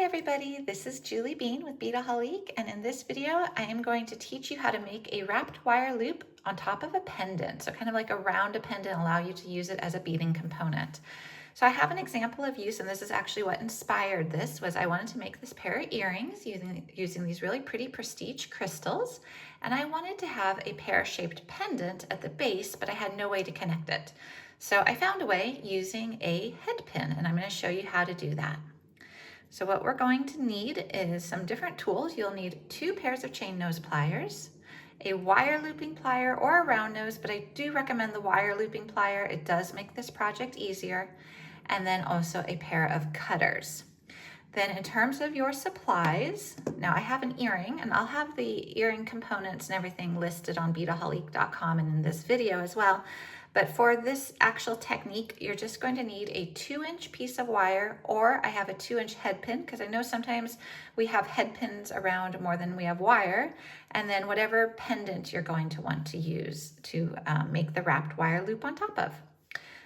Hi everybody, this is Julie Bean with Beadaholique, and in this video I am going to teach you how to make a wrapped wire loop on top of a pendant. So kind of like around a pendant, allow you to use it as a beading component. So I have an example of use, and this is actually what inspired this, was I wanted to make this pair of earrings using these really pretty prestige crystals, and I wanted to have a pear-shaped pendant at the base, but I had no way to connect it. So I found a way using a head pin, and I'm going to show you how to do that. So what we're going to need is some different tools. You'll need 2 pairs of chain nose pliers, a wire looping plier or a round nose, but I do recommend the wire looping plier. It does make this project easier. And then also a pair of cutters. Then in terms of your supplies, now I have an earring, and I'll have the earring components and everything listed on beadaholique.com and in this video as well. But for this actual technique, you're just going to need a 2-inch piece of wire, or I have a 2-inch head pin, because I know sometimes we have head pins around more than we have wire, and then whatever pendant you're going to want to use to make the wrapped wire loop on top of.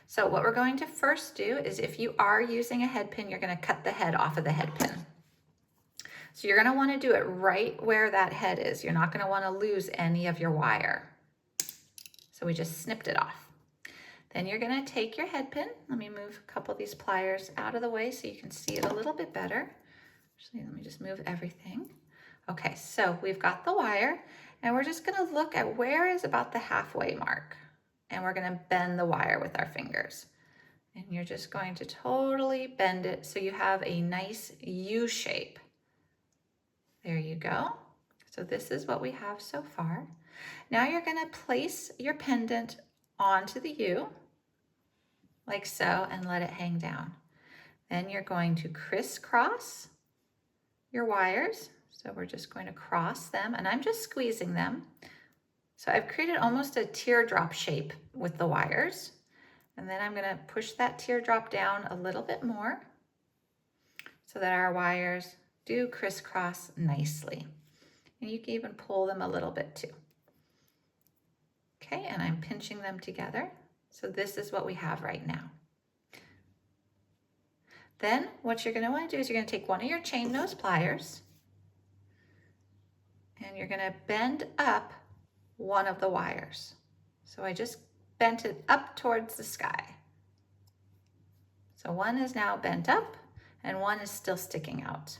So what we're going to first do is, if you are using a head pin, you're going to cut the head off of the head pin. So you're going to want to do it right where that head is. You're not going to want to lose any of your wire. So we just snipped it off. Then you're going to take your head pin. Let me move a couple of these pliers out of the way so you can see it a little bit better. Actually, let me just move everything. Okay, so we've got the wire, and we're just going to look at where is about the halfway mark. And we're going to bend the wire with our fingers. And you're just going to totally bend it so you have a nice U shape. There you go. So this is what we have so far. Now you're going to place your pendant onto the U, like so, and let it hang down. Then you're going to crisscross your wires. So we're just going to cross them, and I'm just squeezing them. So I've created almost a teardrop shape with the wires. And then I'm going to push that teardrop down a little bit more so that our wires do crisscross nicely. And you can even pull them a little bit too. Okay, and I'm pinching them together. So this is what we have right now. Then what you're going to want to do is you're going to take one of your chain nose pliers, and you're going to bend up one of the wires. So I just bent it up towards the sky. So one is now bent up and one is still sticking out.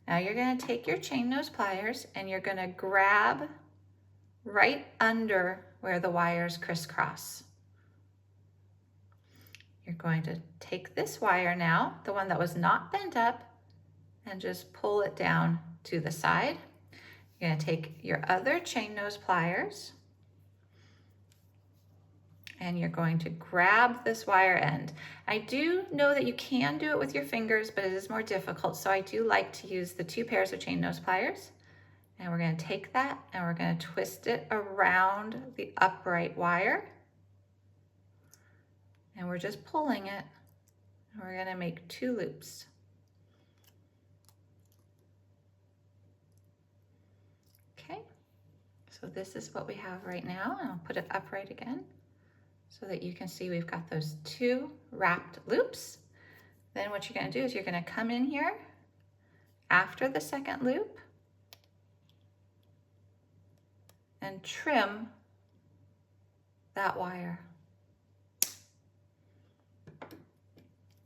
Now you're going to take your chain nose pliers and you're going to grab right under where the wires crisscross. You're going to take this wire now, the one that was not bent up, and just pull it down to the side. You're going to take your other chain nose pliers and you're going to grab this wire end. I do know that you can do it with your fingers, but it is more difficult, so I do like to use the 2 pairs of chain nose pliers. And we're going to take that and we're going to twist it around the upright wire. And we're just pulling it. And we're going to make 2 loops. Okay, so this is what we have right now, and I'll put it upright again so that you can see we've got those 2 wrapped loops. Then what you're going to do is you're going to come in here after the second loop and trim that wire.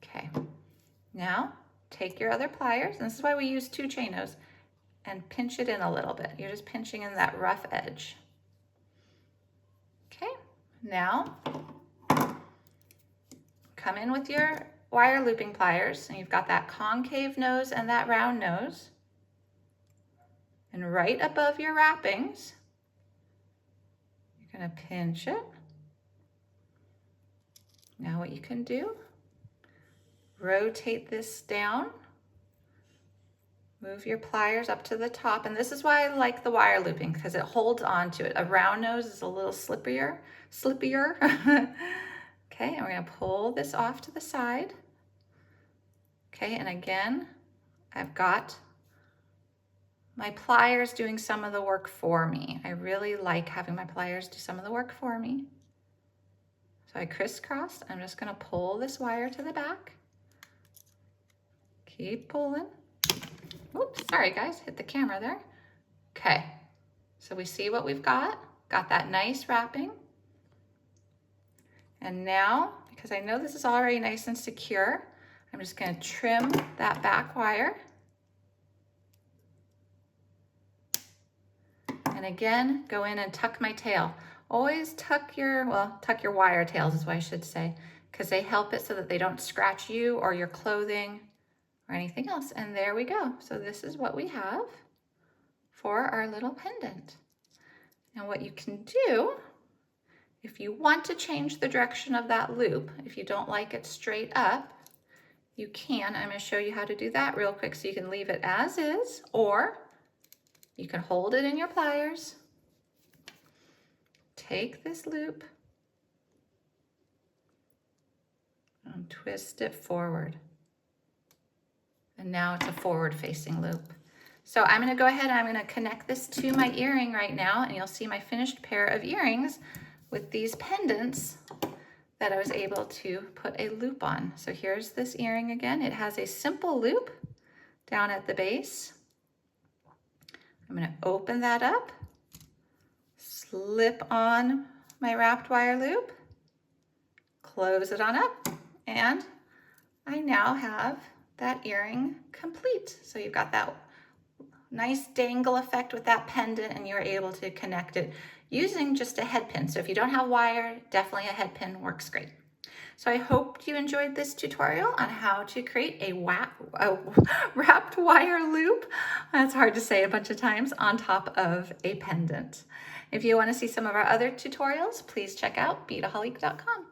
Okay, now take your other pliers, and this is why we use 2 chain nose, and pinch it in a little bit. You're just pinching in that rough edge. Okay, now come in with your wire looping pliers, and you've got that concave nose and that round nose. And right above your wrappings, you're going to pinch it. Now what you can do, rotate this down, move your pliers up to the top, and this is why I like the wire looping, because it holds on to it. A round nose is a little slippier. Okay, and we're going to pull this off to the side. Okay, and again, I've got my pliers doing some of the work for me. I really like having my pliers do some of the work for me. So I crisscrossed. I'm just going to pull this wire to the back. Keep pulling. Oops, sorry guys, hit the camera there. Okay, so we see what we've got. Got that nice wrapping. And now, because I know this is already nice and secure, I'm just going to trim that back wire. And again, go in and tuck my tail. Always tuck your wire tails is what I should say, because they help it so that they don't scratch you or your clothing or anything else. And there we go. So this is what we have for our little pendant. Now what you can do, if you want to change the direction of that loop, if you don't like it straight up, you can. I'm going to show you how to do that real quick so you can leave it as is, or you can hold it in your pliers, take this loop, and twist it forward. And now it's a forward-facing loop. So I'm going to go ahead and I'm going to connect this to my earring right now, and you'll see my finished pair of earrings with these pendants that I was able to put a loop on. So here's this earring again. It has a simple loop down at the base. I'm going to open that up, slip on my wrapped wire loop, close it on up, and I now have that earring complete. So you've got that nice dangle effect with that pendant, and you're able to connect it using just a head pin. So if you don't have wire, definitely a head pin works great. So I hope you enjoyed this tutorial on how to create a wrapped wire loop, that's hard to say a bunch of times, on top of a pendant. If you want to see some of our other tutorials, please check out beadaholique.com.